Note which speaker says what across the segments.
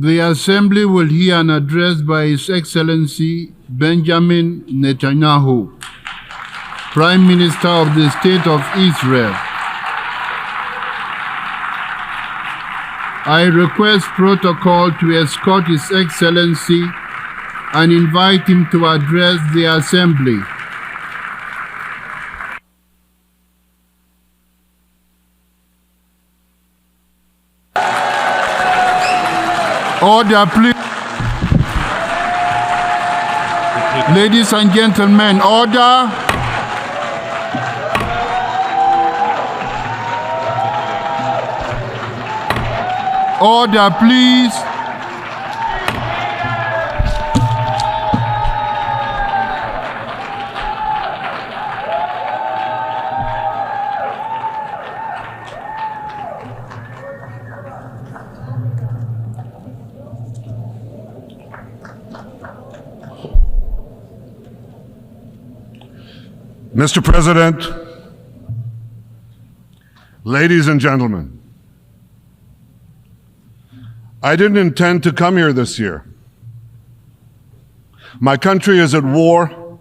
Speaker 1: The Assembly will hear an address by His Excellency Benjamin Netanyahu, Prime Minister of the State of Israel. I request protocol to escort His Excellency and invite him to address the Assembly. Order, please. Ladies and gentlemen, order. Order, please.
Speaker 2: Mr. President, ladies and gentlemen, I didn't intend to come here this year. My country is at war,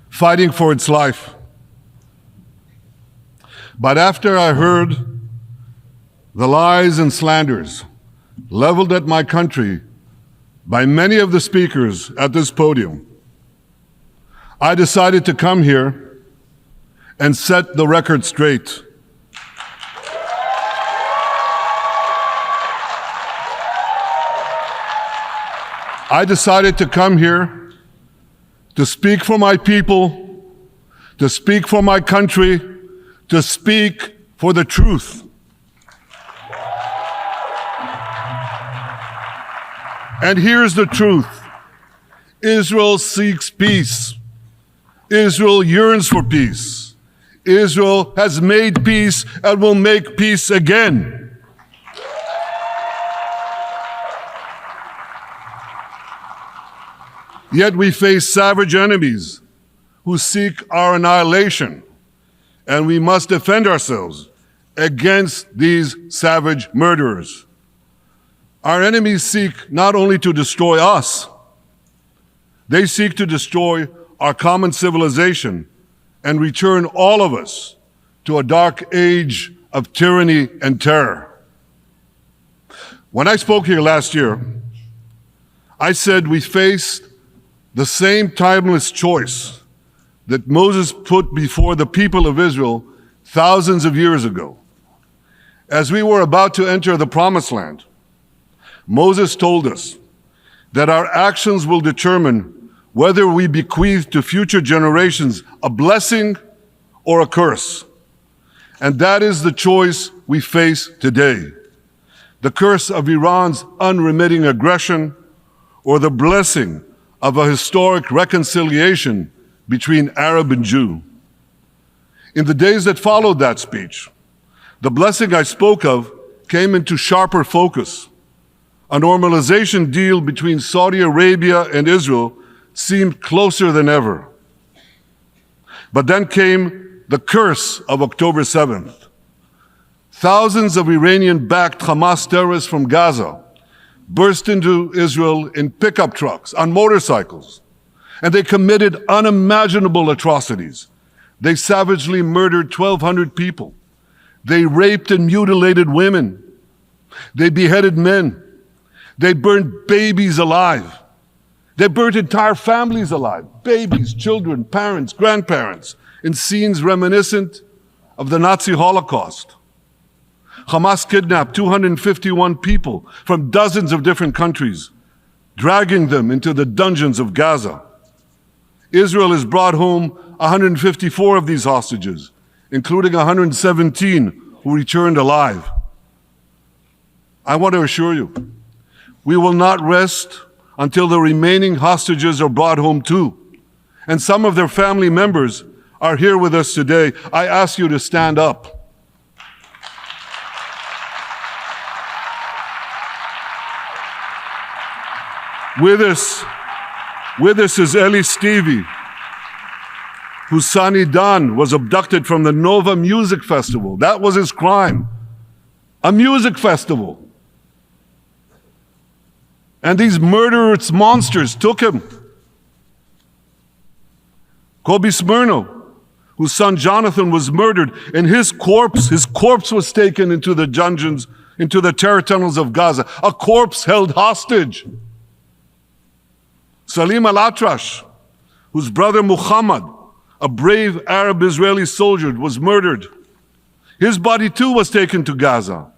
Speaker 2: fighting for its life. But after I heard the lies and slanders leveled at my country by many of the speakers at this podium, I decided to come here and set the record straight. I decided to come here to speak for my people, to speak for my country, to speak for the truth. And here's the truth. Israel seeks peace. Israel yearns for peace. Israel has made peace and will make peace again. Yet we face savage enemies who seek our annihilation, and we must defend ourselves against these savage murderers. Our enemies seek not only to destroy us, they seek to destroy our common civilization and return all of us to a dark age of tyranny and terror. When I spoke here last year, I said we faced the same timeless choice that Moses put before the people of Israel thousands of years ago. As we were about to enter the Promised Land, Moses told us that our actions will determine whether we bequeath to future generations a blessing or a curse. And that is the choice we face today. The curse of Iran's unremitting aggression, or the blessing of a historic reconciliation between Arab and Jew. In the days that followed that speech, the blessing I spoke of came into sharper focus. A normalization deal between Saudi Arabia and Israel seemed closer than ever. But then came the curse of October 7th. Thousands of Iranian-backed Hamas terrorists from Gaza burst into Israel in pickup trucks, on motorcycles, and they committed unimaginable atrocities. They savagely murdered 1,200 people. They raped and mutilated women. They beheaded men. They burned babies alive. They burnt entire families alive, babies, children, parents, grandparents, in scenes reminiscent of the Nazi Holocaust. Hamas kidnapped 251 people from dozens of different countries, dragging them into the dungeons of Gaza. Israel has brought home 154 of these hostages, including 117 who returned alive. I want to assure you, we will not rest until the remaining hostages are brought home too. And some of their family members are here with us today. I ask you to stand up. With us is Eli Stevie, whose son Idan was abducted from the Nova Music Festival. That was his crime. A music festival. And these murderous monsters took him. Kobe Smirno, whose son Jonathan was murdered, and his corpse was taken into the dungeons, into the terror tunnels of Gaza, a corpse held hostage. Salim al-Atrash, whose brother Muhammad, a brave Arab-Israeli soldier, was murdered. His body too was taken to Gaza.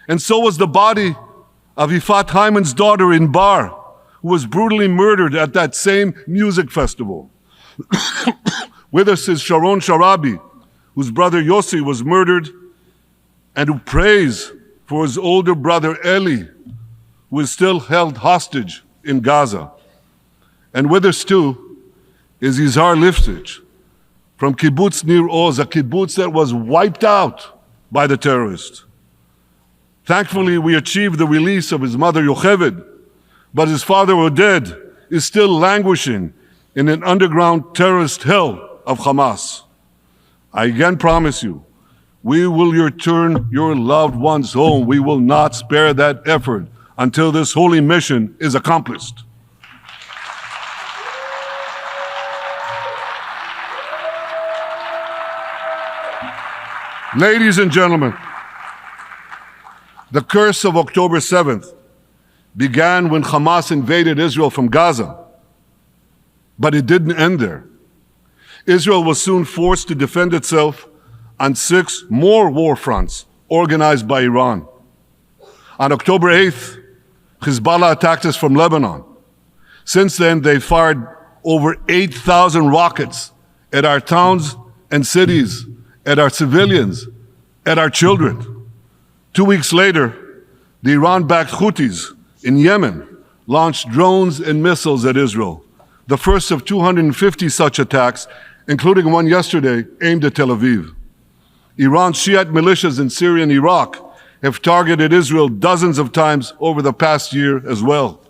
Speaker 2: And so was the body of Ifat Hyman's daughter in Bar, who was brutally murdered at that same music festival. With us is Sharon Sharabi, whose brother Yossi was murdered, and who prays for his older brother Eli, who is still held hostage in Gaza. And with us too is Izhar Liftich from Kibbutz Nir Oz, a kibbutz that was wiped out by the terrorists. Thankfully, we achieved the release of his mother Yocheved, but his father Oded is still languishing in an underground terrorist hell of Hamas. I again promise you, we will return your loved ones home. We will not spare that effort until this holy mission is accomplished. Ladies and gentlemen, the curse of October 7th began when Hamas invaded Israel from Gaza, but it didn't end there. Israel was soon forced to defend itself on 6 more war fronts organized by Iran. On October 8th, Hezbollah attacked us from Lebanon. Since then, they fired over 8,000 rockets at our towns and cities, at our civilians, at our children. 2 weeks later, the Iran-backed Houthis in Yemen launched drones and missiles at Israel, the first of 250 such attacks, including one yesterday aimed at Tel Aviv. Iran's Shiite militias in Syria and Iraq have targeted Israel dozens of times over the past year as well.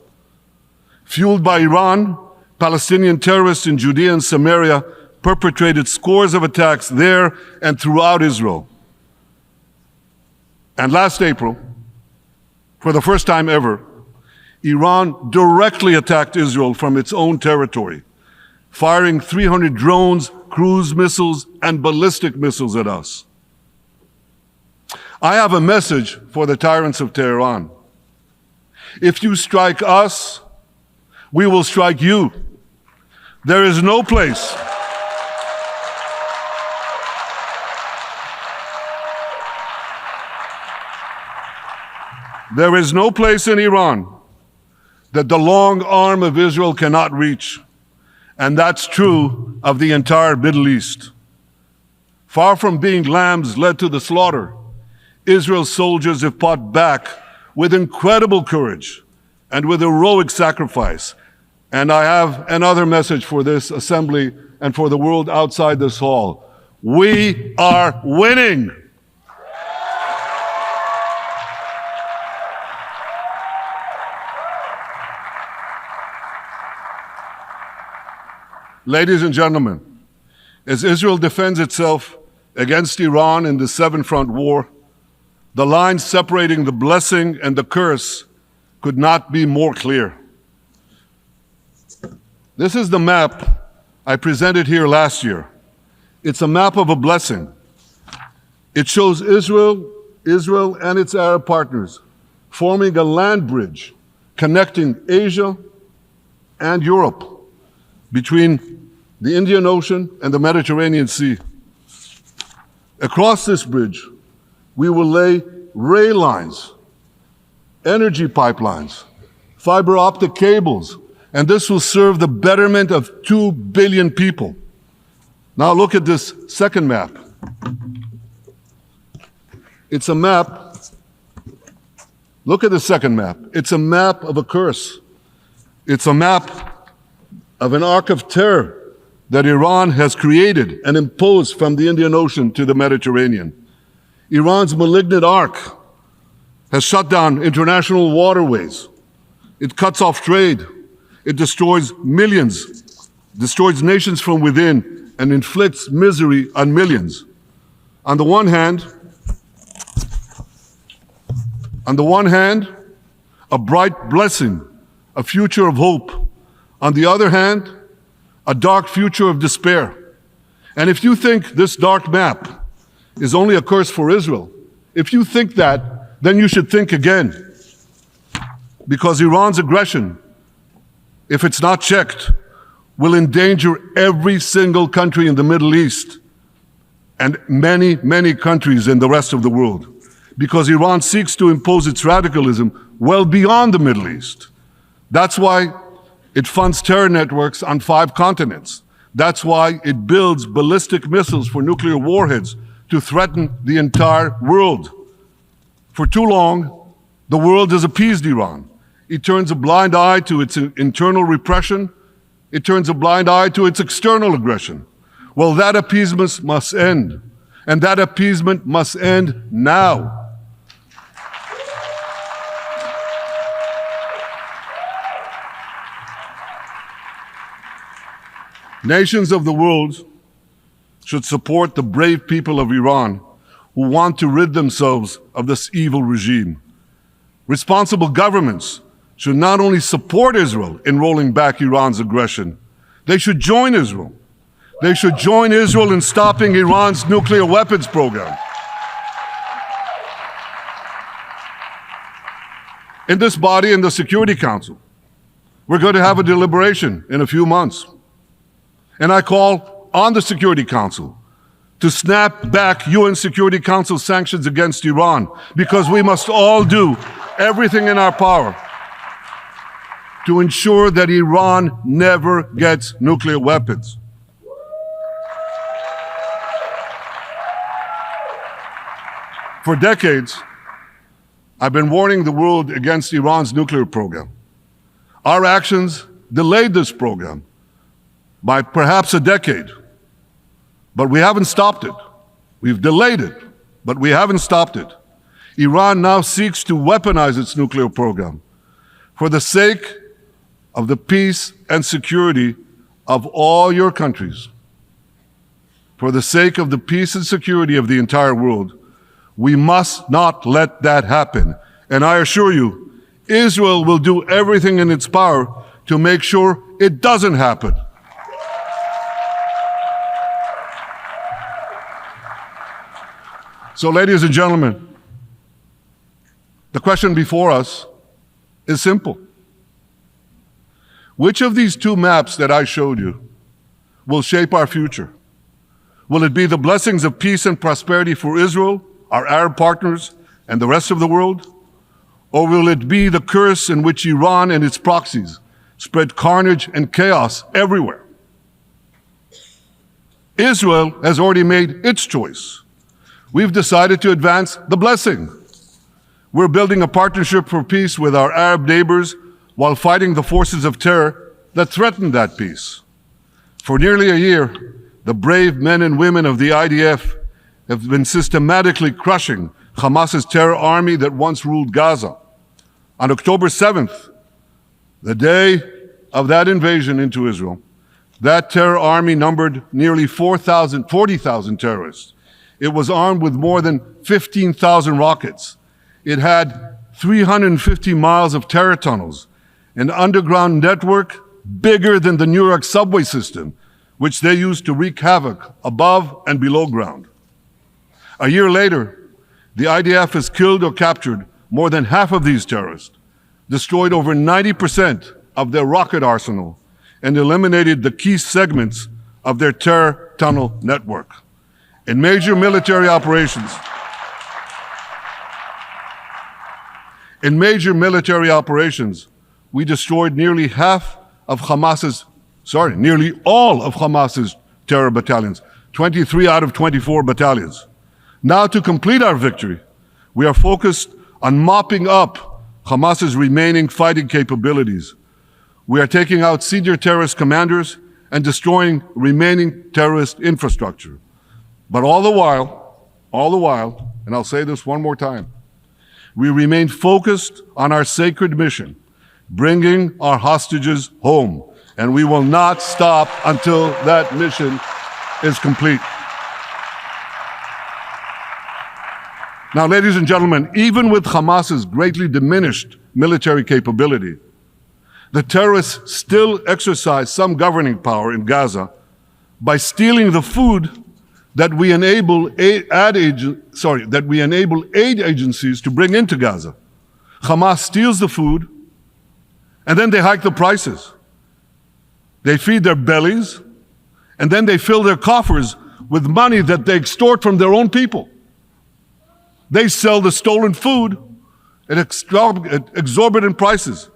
Speaker 2: Fueled by Iran, Palestinian terrorists in Judea and Samaria perpetrated scores of attacks there and throughout Israel. And last April, for the first time ever, Iran directly attacked Israel from its own territory, firing 300 drones, cruise missiles, and ballistic missiles at us. I have a message for the tyrants of Tehran. If you strike us, we will strike you. There is no place. There is no place in Iran that the long arm of Israel cannot reach. And that's true of the entire Middle East. Far from being lambs led to the slaughter, Israel's soldiers have fought back with incredible courage and with heroic sacrifice. And I have another message for this assembly and for the world outside this hall. We are winning. Ladies and gentlemen, as Israel defends itself against Iran in the seven-front war, the line separating the blessing and the curse could not be more clear. This is the map I presented here last year. It's a map of a blessing. It shows Israel and its Arab partners forming a land bridge connecting Asia and Europe between the Indian Ocean and the Mediterranean Sea. Across this bridge, we will lay rail lines, energy pipelines, fiber optic cables, and this will serve the betterment of 2 billion people. Now look at this second map. It's a map. Look at the second map. It's a map of a curse. It's a map of an arc of terror that Iran has created and imposed from the Indian Ocean to the Mediterranean. Iran's malignant arc has shut down international waterways. It cuts off trade. It destroys millions, destroys nations from within, and inflicts misery on millions. On the one hand, a bright blessing a future of hope. On the other hand, a dark future of despair. And if you think this dark map is only a curse for Israel, if you think that, then you should think again. Because Iran's aggression, if it's not checked, will endanger every single country in the Middle East and many, many countries in the rest of the world. Because Iran seeks to impose its radicalism well beyond the Middle East. That's why it funds terror networks on 5 continents. That's why it builds ballistic missiles for nuclear warheads to threaten the entire world. For too long, the world has appeased Iran. It turns a blind eye to its internal repression. It turns a blind eye to its external aggression. Well, that appeasement must end. And that appeasement must end now. Nations of the world should support the brave people of Iran who want to rid themselves of this evil regime. Responsible governments should not only support Israel in rolling back Iran's aggression, they should join Israel. They should join Israel in stopping Iran's nuclear weapons program. In this body, in the Security Council, we're going to have a deliberation in a few months. And I call on the Security Council to snap back UN Security Council sanctions against Iran, because we must all do everything in our power to ensure that Iran never gets nuclear weapons. For decades, I've been warning the world against Iran's nuclear program. Our actions delayed this program by perhaps a decade, but we haven't stopped it. We've delayed it, but we haven't stopped it. Iran now seeks to weaponize its nuclear program for the sake of the peace and security of all your countries. For the sake of the peace and security of the entire world, we must not let that happen. And I assure you, Israel will do everything in its power to make sure it doesn't happen. So, ladies and gentlemen, the question before us is simple. Which of these 2 maps that I showed you will shape our future? Will it be the blessings of peace and prosperity for Israel, our Arab partners, and the rest of the world? Or will it be the curse in which Iran and its proxies spread carnage and chaos everywhere? Israel has already made its choice. We've decided to advance the blessing. We're building a partnership for peace with our Arab neighbors while fighting the forces of terror that threaten that peace. For nearly a year, the brave men and women of the IDF have been systematically crushing Hamas's terror army that once ruled Gaza. On October 7th, the day of that invasion into Israel, that terror army numbered nearly 40,000 terrorists. It was armed with more than 15,000 rockets. It had 350 miles of terror tunnels, an underground network bigger than the New York subway system, which they used to wreak havoc above and below ground. A year later, the IDF has killed or captured more than half of these terrorists, destroyed over 90% of their rocket arsenal, and eliminated the key segments of their terror tunnel network. In major military operations, we destroyed nearly all of Hamas's terror battalions, 23 out of 24 battalions. Now, to complete our victory, we are focused on mopping up Hamas's remaining fighting capabilities. We are taking out senior terrorist commanders and destroying remaining terrorist infrastructure. But all the while, and I'll say this one more time, we remain focused on our sacred mission, bringing our hostages home, and we will not stop until that mission is complete. Now, ladies and gentlemen, even with Hamas's greatly diminished military capability, The terrorists still exercise some governing power in Gaza by stealing the food that we enable aid agencies to bring into Gaza. Hamas steals the food, and then they hike the prices. They feed their bellies, and then they fill their coffers with money that they extort from their own people. They sell the stolen food at exorbitant prices.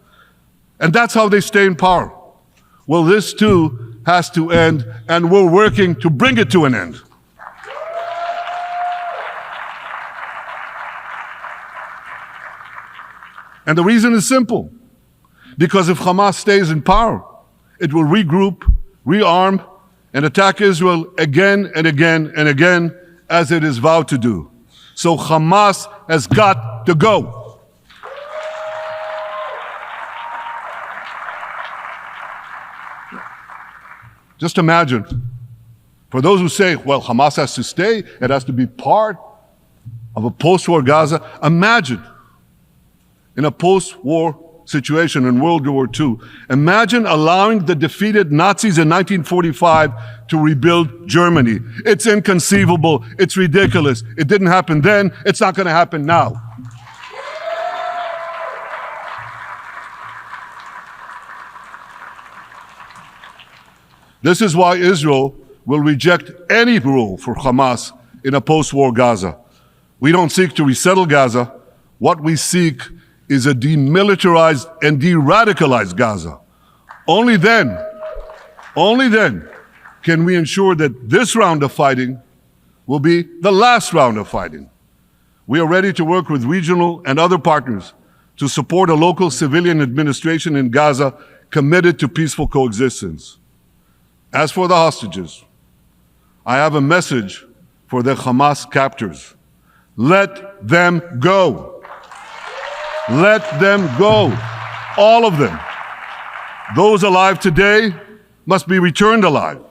Speaker 2: And that's how they stay in power. Well, this too has to end, and we're working to bring it to an end. And the reason is simple. Because if Hamas stays in power, it will regroup, rearm, and attack Israel again and again and again, as it is vowed to do. So Hamas has got to go. Just imagine, for those who say, well, Hamas has to stay, it has to be part of a post-war Gaza. Imagine, in a post-war situation in World War II, imagine allowing the defeated Nazis in 1945 to rebuild Germany. It's inconceivable. It's ridiculous. It didn't happen then. It's not going to happen now. This is why Israel will reject any rule for Hamas in a post-war Gaza. We don't seek to resettle Gaza. What we seek is a demilitarized and de-radicalized Gaza. Only then can we ensure that this round of fighting will be the last round of fighting. We are ready to work with regional and other partners to support a local civilian administration in Gaza committed to peaceful coexistence. As for the hostages, I have a message for the Hamas captors. Let them go. Let them go. All of them. Those alive today must be returned alive,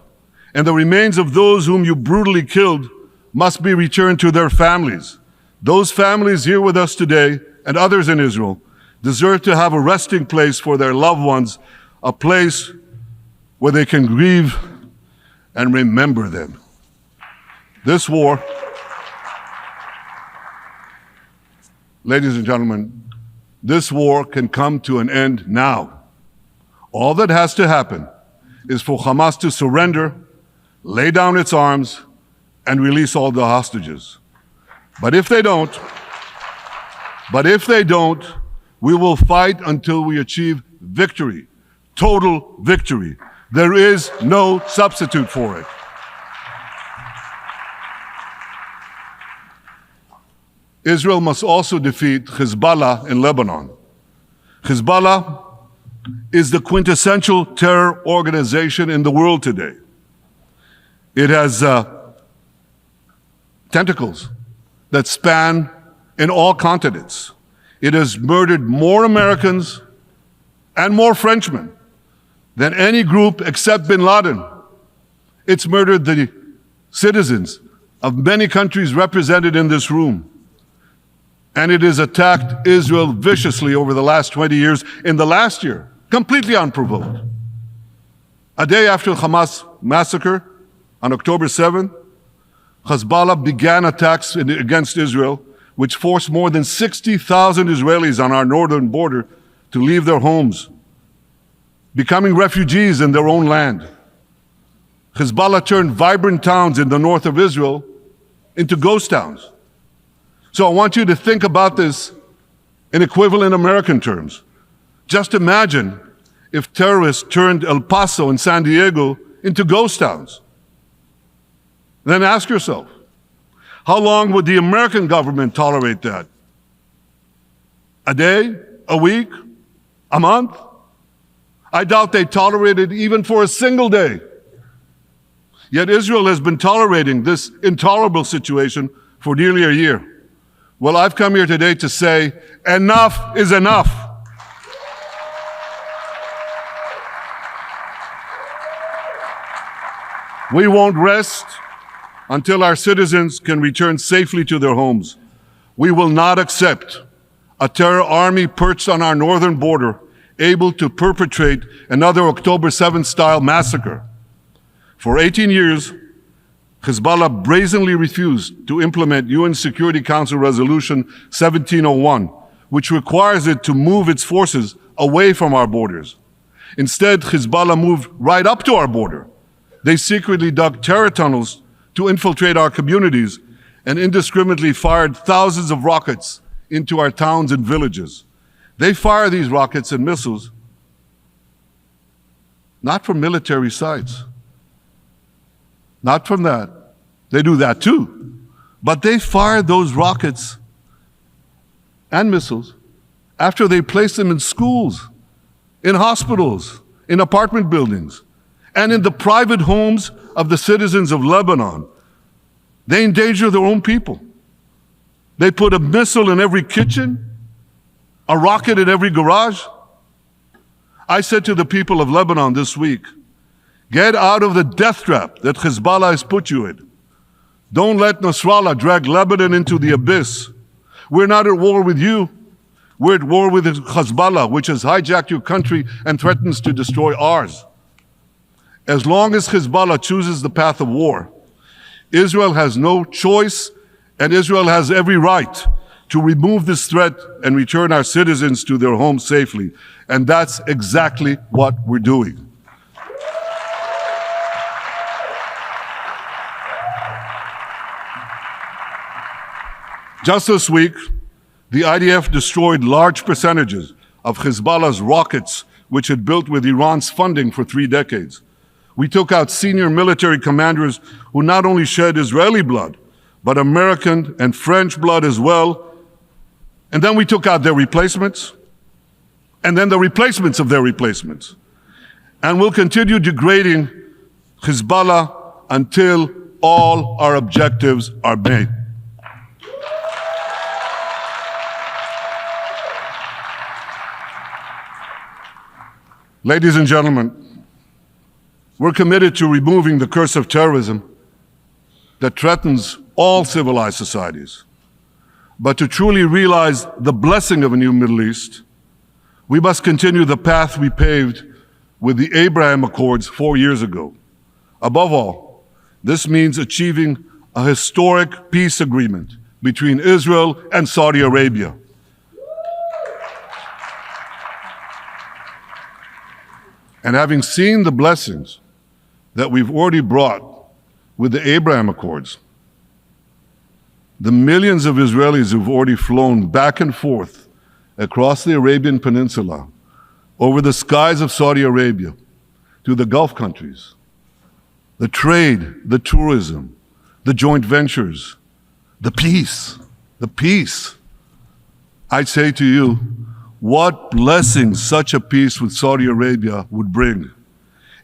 Speaker 2: and the remains of those whom you brutally killed must be returned to their families. Those families here with us today, and others in Israel, deserve to have a resting place for their loved ones, a place where they can grieve and remember them. This war, ladies and gentlemen, this war can come to an end now. All that has to happen is for Hamas to surrender, lay down its arms, and release all the hostages. But if they don't, we will fight until we achieve victory, total victory. There is no substitute for it. Israel must also defeat Hezbollah in Lebanon. Hezbollah is the quintessential terror organization in the world today. It has tentacles that span in all continents. It has murdered more Americans and more Frenchmen than any group except bin Laden. It's murdered the citizens of many countries represented in this room. And it has attacked Israel viciously over the last 20 years, in the last year, completely unprovoked. A day after the Hamas massacre, on October 7th, Hezbollah began attacks against Israel, which forced more than 60,000 Israelis on our northern border to leave their homes, becoming refugees in their own land. Hezbollah turned vibrant towns in the north of Israel into ghost towns. So I want you to think about this in equivalent American terms. Just imagine if terrorists turned El Paso and San Diego into ghost towns. Then ask yourself, how long would the American government tolerate that? A day? A week? A month? I doubt they tolerate it even for a single day. Yet Israel has been tolerating this intolerable situation for nearly a year. Well, I've come here today to say, enough is enough. We won't rest until our citizens can return safely to their homes. We will not accept a terror army perched on our northern border, able to perpetrate another October 7th style massacre. For 18 years, Hezbollah brazenly refused to implement UN Security Council Resolution 1701, which requires it to move its forces away from our borders. Instead, Hezbollah moved right up to our border. They secretly dug terror tunnels to infiltrate our communities and indiscriminately fired thousands of rockets into our towns and villages. They fire these rockets and missiles not from military sites, not from that. They do that too. But they fire those rockets and missiles after they place them in schools, in hospitals, in apartment buildings, and in the private homes of the citizens of Lebanon. They endanger their own people. They put a missile in every kitchen, a rocket in every garage. I said to the people of Lebanon this week, get out of the death trap that Hezbollah has put you in. Don't let Nasrallah drag Lebanon into the abyss. We're not at war with you. We're at war with Hezbollah, which has hijacked your country and threatens to destroy ours. As long as Hezbollah chooses the path of war, Israel has no choice, and Israel has every right to remove this threat and return our citizens to their homes safely. And that's exactly what we're doing. Just this week, the IDF destroyed large percentages of Hezbollah's rockets, which had built with Iran's funding for 3 decades. We took out senior military commanders who not only shed Israeli blood, but American and French blood as well. And then we took out their replacements, and then the replacements of their replacements. And we'll continue degrading Hezbollah until all our objectives are met. Ladies and gentlemen, we're committed to removing the curse of terrorism that threatens all civilized societies. But to truly realize the blessing of a new Middle East, we must continue the path we paved with the Abraham Accords 4 years ago. Above all, this means achieving a historic peace agreement between Israel and Saudi Arabia. And having seen the blessings that we've already brought with the Abraham Accords, the millions of Israelis who've already flown back and forth across the Arabian Peninsula, over the skies of Saudi Arabia, to the Gulf countries, the trade, the tourism, the joint ventures, the peace, I'd say to you, what blessings such a peace with Saudi Arabia would bring.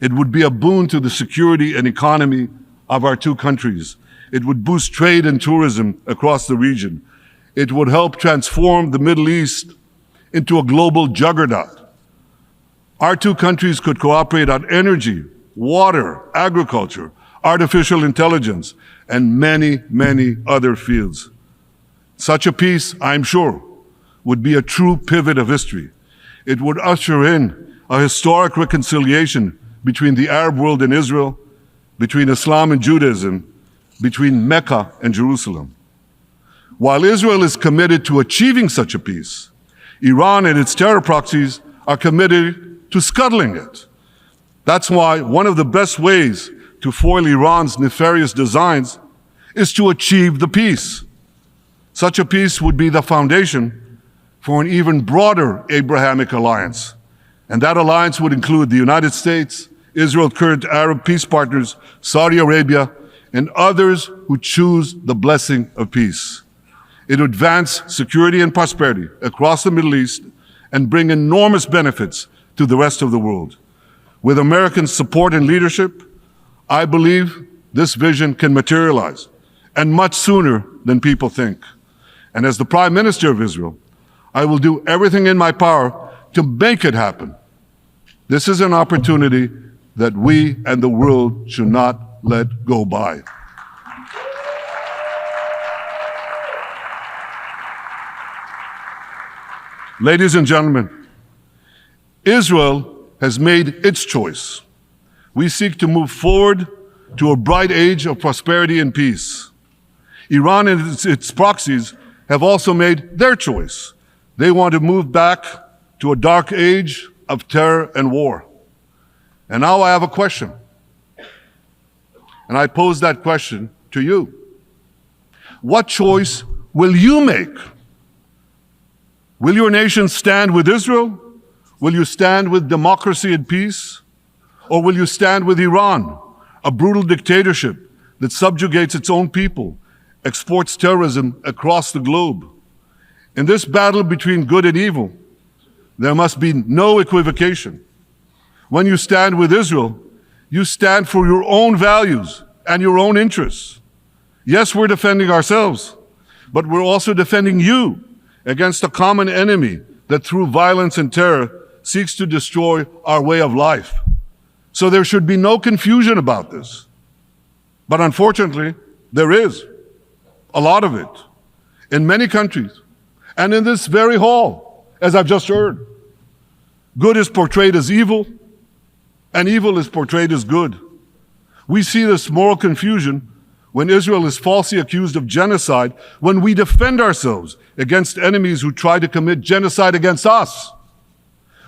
Speaker 2: It would be a boon to the security and economy of our 2 countries. It would boost trade and tourism across the region. It would help transform the Middle East into a global juggernaut. Our 2 countries could cooperate on energy, water, agriculture, artificial intelligence, and many, many other fields. Such a peace, I'm sure, would be a true pivot of history. It would usher in a historic reconciliation between the Arab world and Israel, between Islam and Judaism, between Mecca and Jerusalem. While Israel is committed to achieving such a peace, Iran and its terror proxies are committed to scuttling it. That's why one of the best ways to foil Iran's nefarious designs is to achieve the peace. Such a peace would be the foundation for an even broader Abrahamic alliance. And that alliance would include the United States, Israel's current Arab peace partners, Saudi Arabia, and others who choose the blessing of peace. It would advance security and prosperity across the Middle East and bring enormous benefits to the rest of the world. With American support and leadership, I believe this vision can materialize, and much sooner than people think. And as the Prime Minister of Israel, I will do everything in my power to make it happen. This is an opportunity that we and the world should not let go by. Ladies and gentlemen, Israel has made its choice. We seek to move forward to a bright age of prosperity and peace. Iran and its proxies have also made their choice. They want to move back to a dark age of terror and war. And now I have a question. And I pose that question to you. What choice will you make? Will your nation stand with Israel? Will you stand with democracy and peace? Or will you stand with Iran, a brutal dictatorship that subjugates its own people, exports terrorism across the globe? In this battle between good and evil, there must be no equivocation. When you stand with Israel, you stand for your own values and your own interests. Yes, we're defending ourselves, but we're also defending you against a common enemy that through violence and terror seeks to destroy our way of life. So there should be no confusion about this. But unfortunately, there is a lot of it in many countries and in this very hall, as I've just heard. Good is portrayed as evil, and evil is portrayed as good. We see this moral confusion when Israel is falsely accused of genocide, when we defend ourselves against enemies who try to commit genocide against us.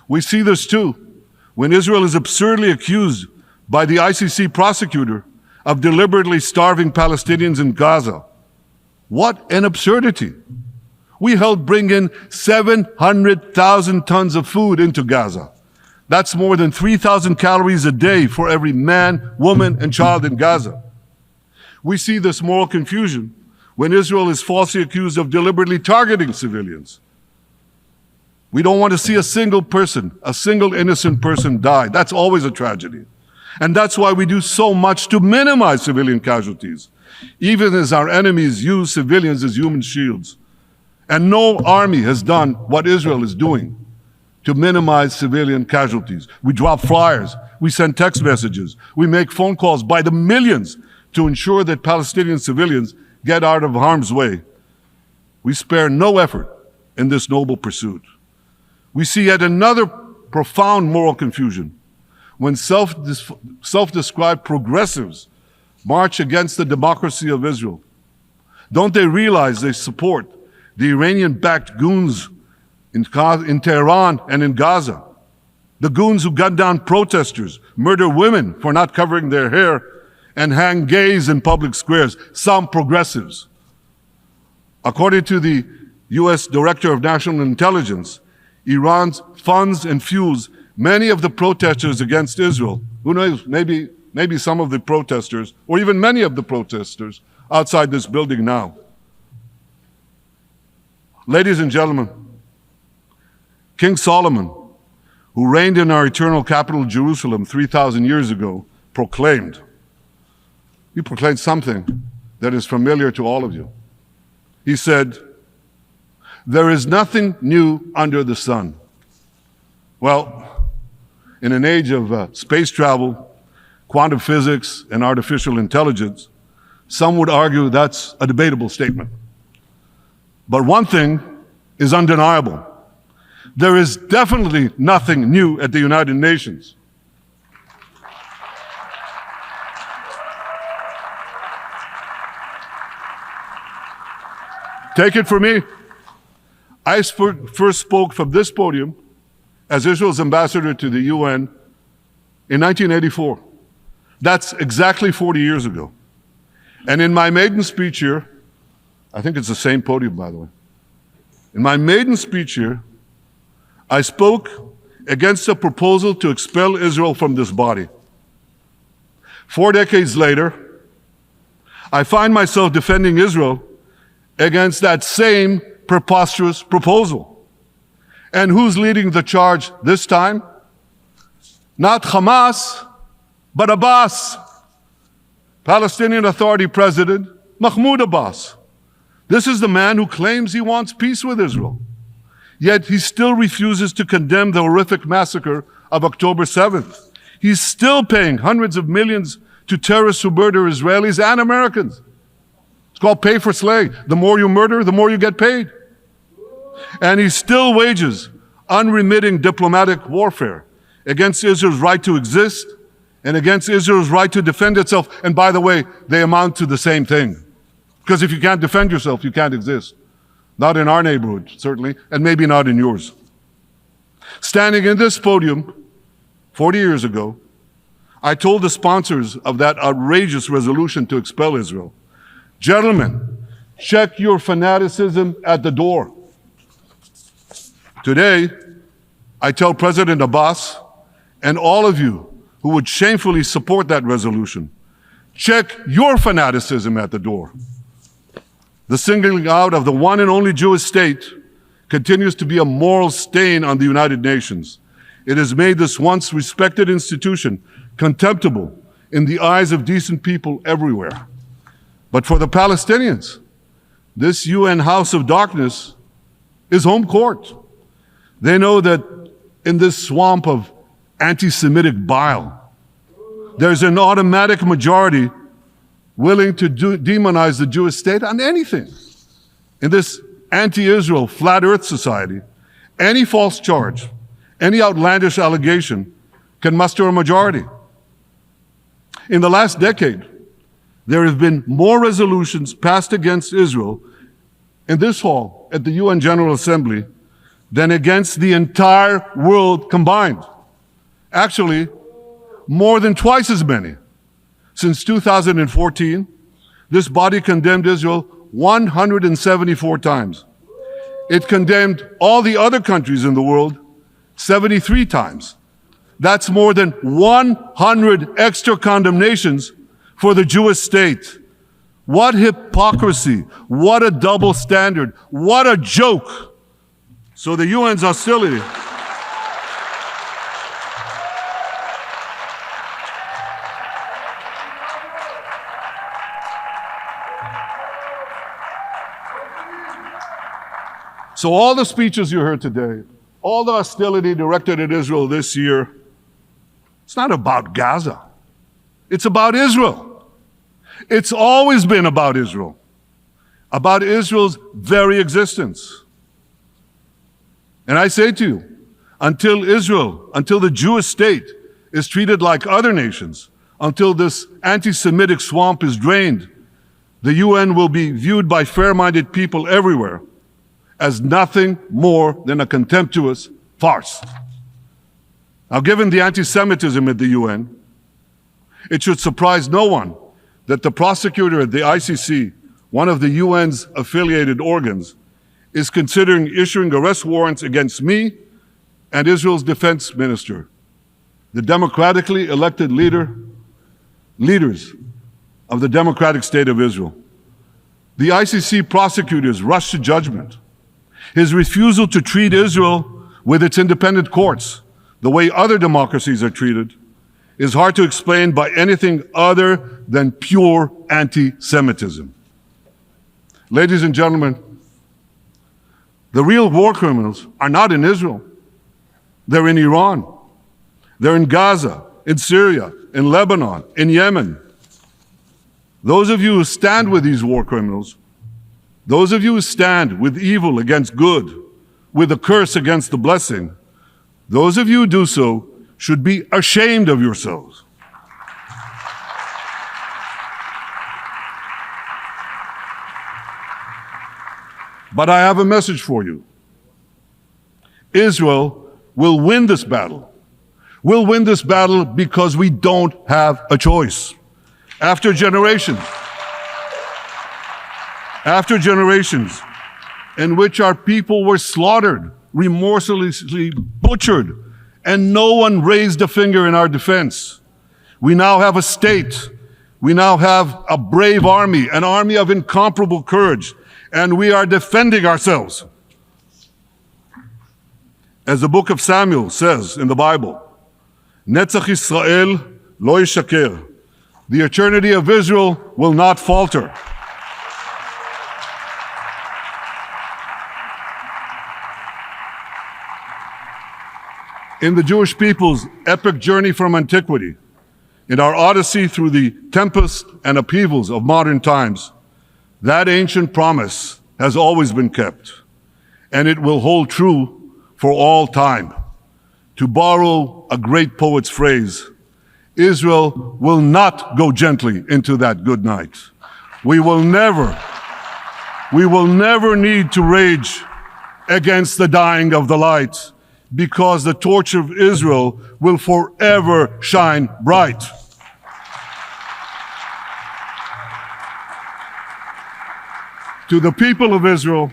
Speaker 2: We see this too when Israel is absurdly accused by the ICC prosecutor of deliberately starving Palestinians in Gaza. What an absurdity. We helped bring in 700,000 tons of food into Gaza. That's more than 3,000 calories a day for every man, woman, and child in Gaza. We see this moral confusion when Israel is falsely accused of deliberately targeting civilians. We don't want to see a single person, a single innocent person die. That's always a tragedy. And that's why we do so much to minimize civilian casualties, even as our enemies use civilians as human shields. And no army has done what Israel is doing to minimize civilian casualties. We drop flyers, we send text messages, we make phone calls by the millions to ensure that Palestinian civilians get out of harm's way. We spare no effort in this noble pursuit. We see yet another profound moral confusion when self-described progressives march against the democracy of Israel. Don't they realize they support the Iranian-backed goons in Tehran and in Gaza? The goons who gun down protesters, murder women for not covering their hair, and hang gays in public squares, some progressives. According to the U.S. Director of National Intelligence, Iran funds and fuels many of the protesters against Israel. Who knows, maybe some of the protesters, or even many of the protesters outside this building now. Ladies and gentlemen, King Solomon, who reigned in our eternal capital, Jerusalem, 3,000 years ago, proclaimed something that is familiar to all of you. He said, "There is nothing new under the sun." Well, in an age of space travel, quantum physics, and artificial intelligence, some would argue that's a debatable statement. But one thing is undeniable. There is definitely nothing new at the United Nations. Take it from me. I first spoke from this podium as Israel's ambassador to the UN in 1984. That's exactly 40 years ago. And in my maiden speech here, I think it's the same podium, by the way. In my maiden speech here, I spoke against a proposal to expel Israel from this body. 4 decades later, I find myself defending Israel against that same preposterous proposal. And who's leading the charge this time? Not Hamas, but Abbas, Palestinian Authority President Mahmoud Abbas. This is the man who claims he wants peace with Israel. Yet he still refuses to condemn the horrific massacre of October 7th. He's still paying hundreds of millions to terrorists who murder Israelis and Americans. It's called pay for slay. The more you murder, the more you get paid. And he still wages unremitting diplomatic warfare against Israel's right to exist and against Israel's right to defend itself. And by the way, they amount to the same thing. Because if you can't defend yourself, you can't exist. Not in our neighborhood, certainly, and maybe not in yours. Standing in this podium 40 years ago, I told the sponsors of that outrageous resolution to expel Israel, gentlemen, check your fanaticism at the door. Today, I tell President Abbas and all of you who would shamefully support that resolution, check your fanaticism at the door. The singling out of the one and only Jewish state continues to be a moral stain on the United Nations. It has made this once respected institution contemptible in the eyes of decent people everywhere. But for the Palestinians, this UN House of Darkness is home court. They know that in this swamp of anti-Semitic bile, there's an automatic majority willing to demonize the Jewish state on anything. In this anti-Israel flat earth society, any false charge, any outlandish allegation can muster a majority. In the last decade, there have been more resolutions passed against Israel in this hall at the UN General Assembly than against the entire world combined. Actually, more than twice as many. Since 2014, this body condemned Israel 174 times. It condemned all the other countries in the world 73 times. That's more than 100 extra condemnations for the Jewish state. What hypocrisy, what a double standard, what a joke. So the UN's hostility So all the speeches you heard today, all the hostility directed at Israel this year, it's not about Gaza. It's about Israel. It's always been about Israel's very existence. And I say to you, until the Jewish state is treated like other nations, until this anti-Semitic swamp is drained, the UN will be viewed by fair-minded people everywhere as nothing more than a contemptuous farce. Now, given the anti-Semitism at the UN, it should surprise no one that the prosecutor at the ICC, one of the UN's affiliated organs, is considering issuing arrest warrants against me and Israel's defense minister, the democratically elected leaders of the democratic state of Israel. The ICC prosecutors rushed to judgment. His refusal to treat Israel with its independent courts the way other democracies are treated is hard to explain by anything other than pure anti-Semitism. Ladies and gentlemen, the real war criminals are not in Israel. They're in Iran. They're in Gaza, in Syria, in Lebanon, in Yemen. Those of you who stand with these war criminals, those of you who stand with evil against good, with a curse against the blessing, those of you who do so should be ashamed of yourselves. But I have a message for you. Israel will win this battle. We'll win this battle because we don't have a choice. After generations in which our people were slaughtered, remorselessly butchered, and no one raised a finger in our defense, we now have a state. We now have a brave army, an army of incomparable courage, and we are defending ourselves. As the book of Samuel says in the Bible, Netzach Yisrael lo yishaker. The eternity of Israel will not falter. In the Jewish people's epic journey from antiquity, in our odyssey through the tempests and upheavals of modern times, that ancient promise has always been kept, and it will hold true for all time. To borrow a great poet's phrase, Israel will not go gently into that good night. We will never need to rage against the dying of the light, because the torch of Israel will forever shine bright. To the people of Israel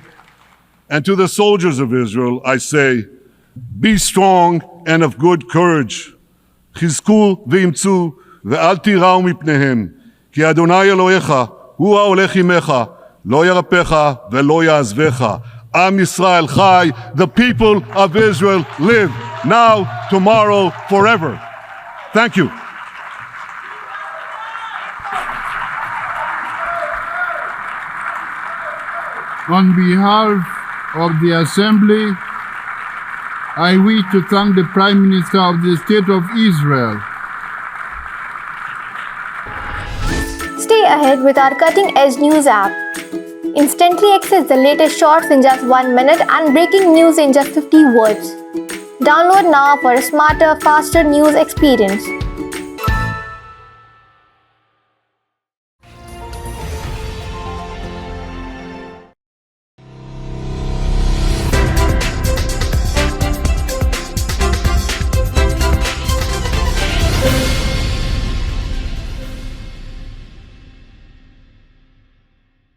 Speaker 2: and to the soldiers of Israel, I say, be strong and of good courage. חזקו ואמצו ואל תיראו מפניהם, כי אדוני אלוהיך הוא ההולך עמך, לא ירפך ולא יעזבך. Am Yisrael Chai, the people of Israel live, now, tomorrow, forever. Thank you.
Speaker 1: On behalf of the Assembly, I wish to thank the Prime Minister of the State of Israel.
Speaker 3: Stay ahead with our cutting-edge news app. Instantly access the latest shorts in just 1 minute and breaking news in just 50 words. Download now for a smarter, faster news experience.